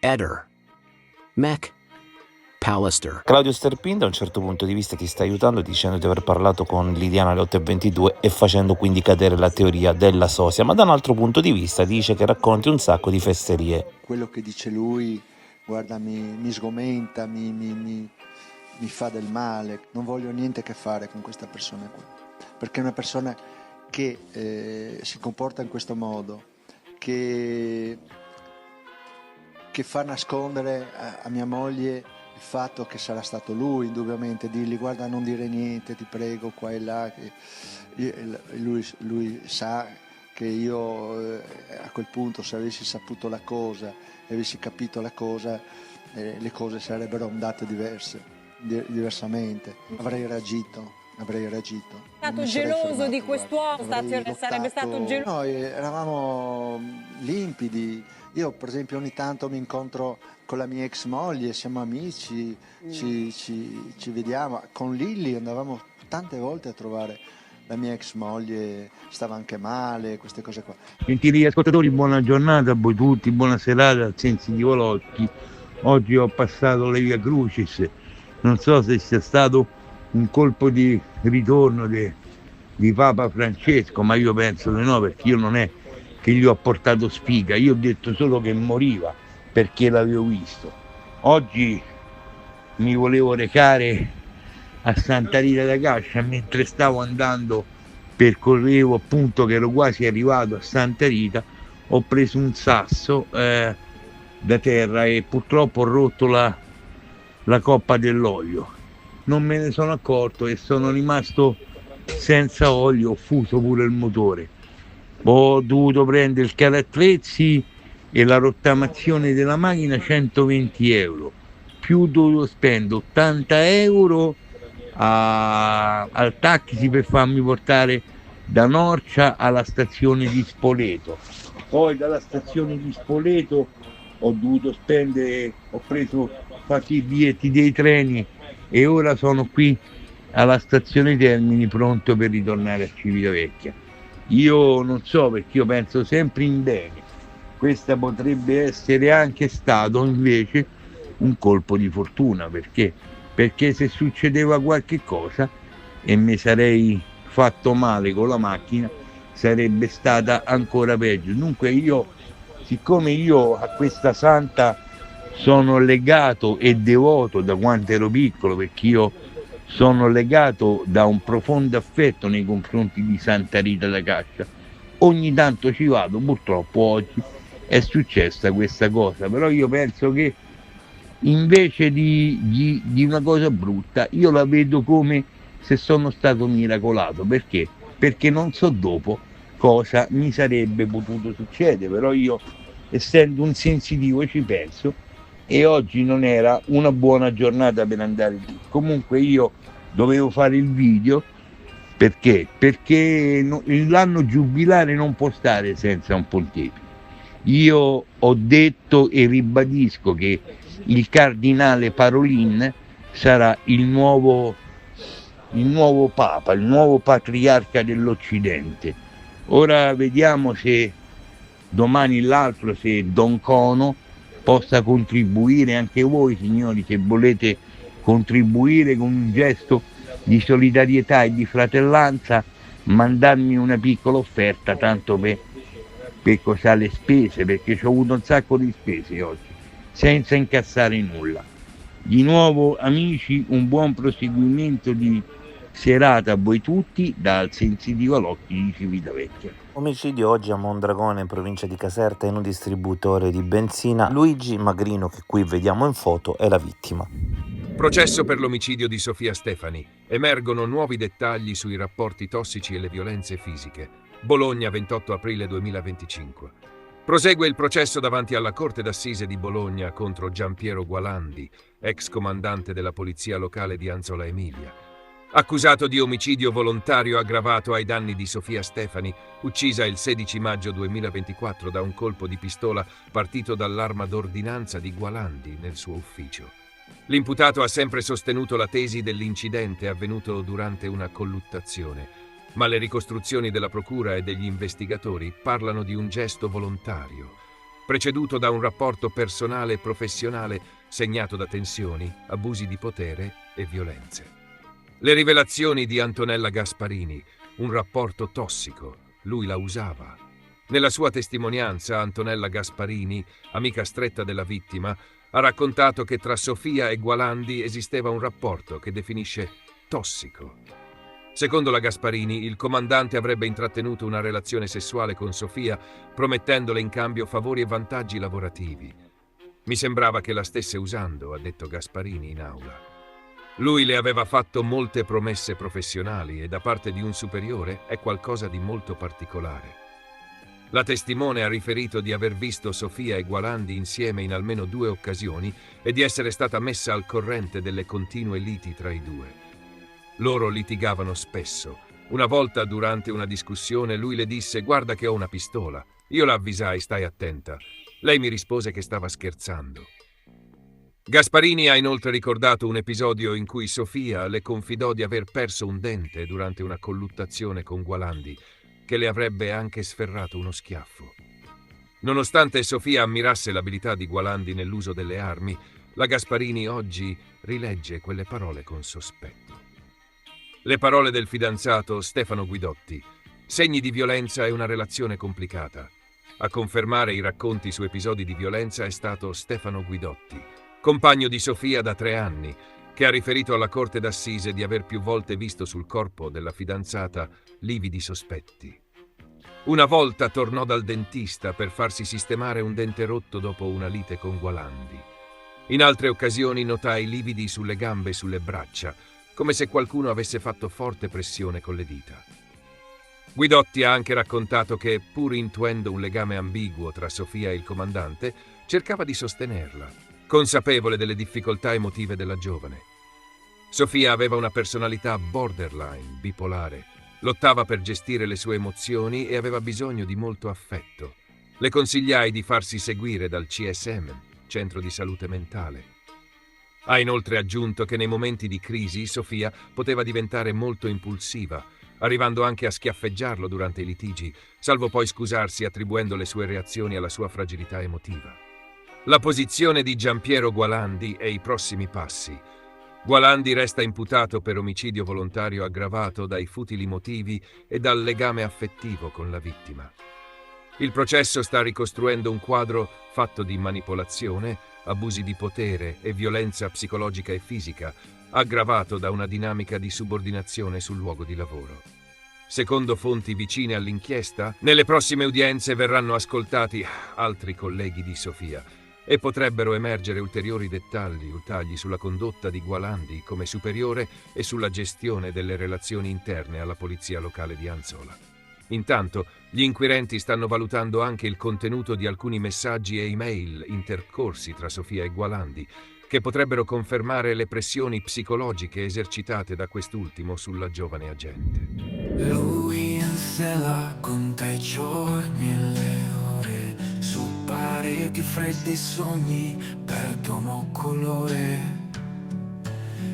Eder, Mac, Pallister. Claudio Sterpin da un certo punto di vista ti sta aiutando dicendo di aver parlato con Liliana alle 8:22 e facendo quindi cadere la teoria della sosia, ma da un altro punto di vista dice che racconti un sacco di fesserie. Quello che dice lui, guarda, mi sgomenta, mi fa del male, non voglio niente a che fare con questa persona qua, perché è una persona che si comporta in questo modo, che fa nascondere a mia moglie il fatto che sarà stato lui, indubbiamente, dirgli guarda non dire niente, ti prego, qua e là, lui sa che io a quel punto, se avessi saputo la cosa e avessi capito la cosa, le cose sarebbero andate diversamente, avrei reagito. È stato geloso di quest'uomo, sarebbe stato geloso. Noi eravamo limpidi. Io per esempio ogni tanto mi incontro con la mia ex moglie, siamo amici, ci vediamo. Con Lilli andavamo tante volte a trovare la mia ex moglie, stava anche male, queste cose qua. Gentili ascoltatori, buona giornata a voi tutti, buona serata al Sensitivo Locchi. Oggi ho passato le Via Crucis, non so se sia stato un colpo di ritorno di Papa Francesco, ma io penso di no, perché io non è che gli ho portato sfiga, io ho detto solo che moriva perché l'avevo visto. Oggi mi volevo recare a Santa Rita da Cascia, mentre stavo andando, percorrevo appunto che ero quasi arrivato a Santa Rita, ho preso un sasso da terra e purtroppo ho rotto la coppa dell'olio. Non me ne sono accorto e sono rimasto senza olio, ho fuso pure il motore. Ho dovuto prendere il carattrezzi e la rottamazione della macchina, 120 euro, più dovuto spendere 80 euro al taxi per farmi portare da Norcia alla stazione di Spoleto. Poi dalla stazione di Spoleto ho fatto i biglietti dei treni e ora sono qui alla stazione Termini pronto per ritornare a Civitavecchia. Io non so, perché io penso sempre in bene, questa potrebbe essere anche stato invece un colpo di fortuna, perché se succedeva qualche cosa e mi sarei fatto male con la macchina sarebbe stata ancora peggio. Dunque siccome io a questa santa sono legato e devoto da quando ero piccolo, perché io sono legato da un profondo affetto nei confronti di Santa Rita da Cascia, ogni tanto ci vado. Purtroppo oggi è successa questa cosa, però io penso che invece di una cosa brutta io la vedo come se sono stato miracolato. Perché non so dopo cosa mi sarebbe potuto succedere, però io, essendo un sensitivo, ci penso e oggi non era una buona giornata per andare lì. Comunque io dovevo fare il video perché l'anno giubilare non può stare senza un pontefice. Io ho detto e ribadisco che il cardinale Parolin sarà il nuovo Papa, il nuovo patriarca dell'Occidente. Ora vediamo se domani l'altro, se Don Cono possa contribuire, anche voi signori, se volete contribuire con un gesto di solidarietà e di fratellanza, mandarmi una piccola offerta, tanto per cos'ha le spese, perché ho avuto un sacco di spese oggi, senza incassare nulla. Di nuovo amici, un buon proseguimento di serata a voi tutti dal Sensitivo Locchi di Civitavecchia. Omicidio oggi a Mondragone, in provincia di Caserta, in un distributore di benzina. Luigi Magrino, che qui vediamo in foto, è la vittima. Processo per l'omicidio di Sofia Stefani. Emergono nuovi dettagli sui rapporti tossici e le violenze fisiche. Bologna, 28 aprile 2025. Prosegue il processo davanti alla Corte d'Assise di Bologna contro Giampiero Gualandi, ex comandante della polizia locale di Anzola Emilia. Accusato di omicidio volontario aggravato ai danni di Sofia Stefani, uccisa il 16 maggio 2024 da un colpo di pistola partito dall'arma d'ordinanza di Gualandi nel suo ufficio. L'imputato ha sempre sostenuto la tesi dell'incidente avvenuto durante una colluttazione, ma le ricostruzioni della procura e degli investigatori parlano di un gesto volontario. preceduto da un rapporto personale e professionale segnato da tensioni, abusi di potere e violenze. Le rivelazioni di Antonella Gasparini, un rapporto tossico, lui la usava. Nella sua testimonianza, Antonella Gasparini, amica stretta della vittima, ha raccontato che tra Sofia e Gualandi esisteva un rapporto che definisce tossico. Secondo la Gasparini, il comandante avrebbe intrattenuto una relazione sessuale con Sofia, promettendole in cambio favori e vantaggi lavorativi. Mi sembrava che la stesse usando, ha detto Gasparini in aula. Lui le aveva fatto molte promesse professionali e da parte di un superiore è qualcosa di molto particolare. La testimone ha riferito di aver visto Sofia e Gualandi insieme in almeno 2 occasioni e di essere stata messa al corrente delle continue liti tra i due. Loro litigavano spesso. Una volta, durante una discussione, lui le disse: «Guarda che ho una pistola». Io la avvisai: «Stai attenta». Lei mi rispose che stava scherzando. Gasparini ha inoltre ricordato un episodio in cui Sofia le confidò di aver perso un dente durante una colluttazione con Gualandi, che le avrebbe anche sferrato uno schiaffo. Nonostante Sofia ammirasse l'abilità di Gualandi nell'uso delle armi, la Gasparini oggi rilegge quelle parole con sospetto. Le parole del fidanzato Stefano Guidotti: segni di violenza e una relazione complicata. A confermare i racconti su episodi di violenza è stato Stefano Guidotti, compagno di Sofia da 3 anni, che ha riferito alla Corte d'Assise di aver più volte visto sul corpo della fidanzata lividi sospetti. Una volta tornò dal dentista per farsi sistemare un dente rotto dopo una lite con Gualandi. In altre occasioni notai lividi sulle gambe e sulle braccia, come se qualcuno avesse fatto forte pressione con le dita. Guidotti ha anche raccontato che, pur intuendo un legame ambiguo tra Sofia e il comandante, cercava di sostenerla, consapevole delle difficoltà emotive della giovane. Sofia aveva una personalità borderline, bipolare, lottava per gestire le sue emozioni e aveva bisogno di molto affetto. Le consigliai di farsi seguire dal CSM, Centro di Salute Mentale. Ha inoltre aggiunto che nei momenti di crisi Sofia poteva diventare molto impulsiva, arrivando anche a schiaffeggiarlo durante i litigi, salvo poi scusarsi attribuendo le sue reazioni alla sua fragilità emotiva. La posizione di Giampiero Gualandi e i prossimi passi. Gualandi resta imputato per omicidio volontario aggravato dai futili motivi e dal legame affettivo con la vittima. Il processo sta ricostruendo un quadro fatto di manipolazione, abusi di potere e violenza psicologica e fisica, aggravato da una dinamica di subordinazione sul luogo di lavoro. Secondo fonti vicine all'inchiesta, nelle prossime udienze verranno ascoltati altri colleghi di Sofia e potrebbero emergere ulteriori dettagli sulla condotta di Gualandi come superiore e sulla gestione delle relazioni interne alla polizia locale di Anzola. Intanto, gli inquirenti stanno valutando anche il contenuto di alcuni messaggi e email intercorsi tra Sofia e Gualandi, che potrebbero confermare le pressioni psicologiche esercitate da quest'ultimo sulla giovane agente. Lui in sella conta i giorni e le ore, su pareti freddi sogni perdono colore.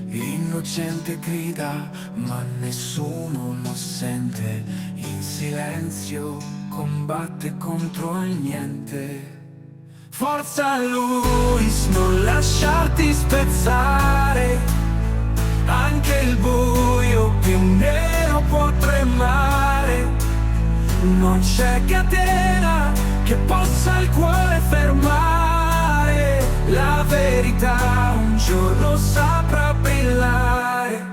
Innocente grida, ma nessuno lo sente. In silenzio combatte contro il niente. Forza Luis, non lasciarti spezzare. Anche il buio più nero può tremare. Non c'è catena che possa il cuore fermare. La verità un giorno saprà brillare.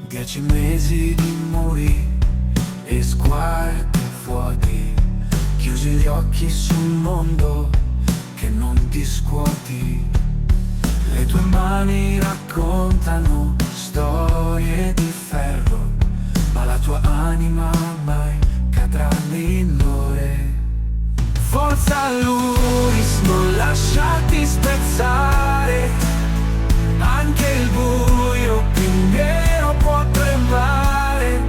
10 mesi di muri e sguardi fuori, chiusi gli occhi sul mondo che non ti scuoti. Le tue mani raccontano storie di ferro, ma la tua anima mai cadrà nell'ore. Forza Luis, non lasciarti spezzare. Anche il buio più nero può tremare.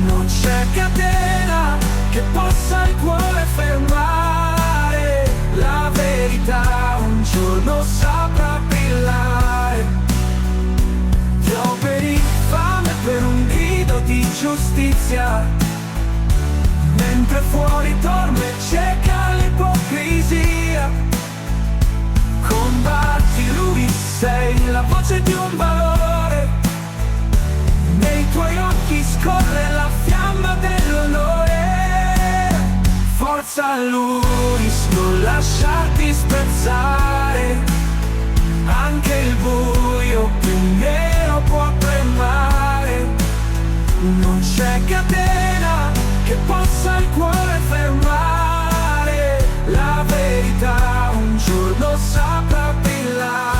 Non c'è catena che possa il cuore fermare. La verità un giorno saprà brillare. Ti operi fame per un grido di giustizia. mentre fuori dorme cieca l'ipocrisia. Combatti lui, sei la voce di un valore, nei tuoi occhi scorre la fiamma dell'onore. Forza Luis, non lasciarti spezzare, anche il buio più nero può tremare. Non c'è catena che possa il cuore fermare, la verità un giorno saprà brillare.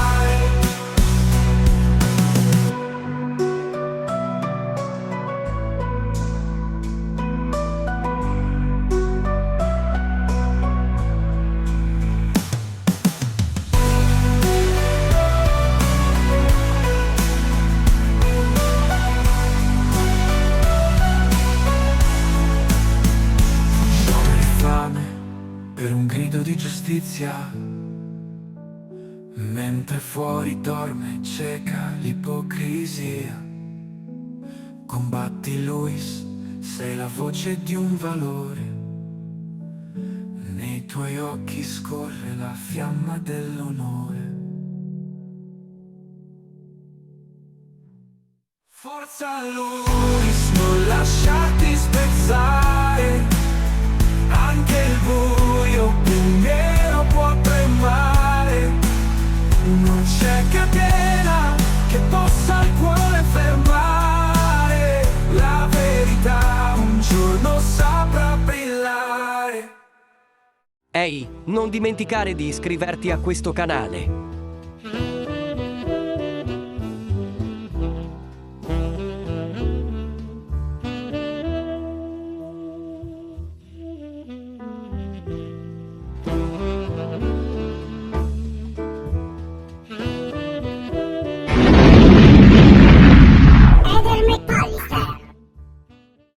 Per un grido di giustizia, mentre fuori dorme cieca l'ipocrisia. Combatti Luis, sei la voce di un valore, nei tuoi occhi scorre la fiamma dell'onore. Forza Luis, non lasciarti spezzare, anche il buio più nero può tremare. Non c'è catena che possa il cuore fermare, la verità un giorno saprà brillare. Ehi, non dimenticare di iscriverti a questo canale.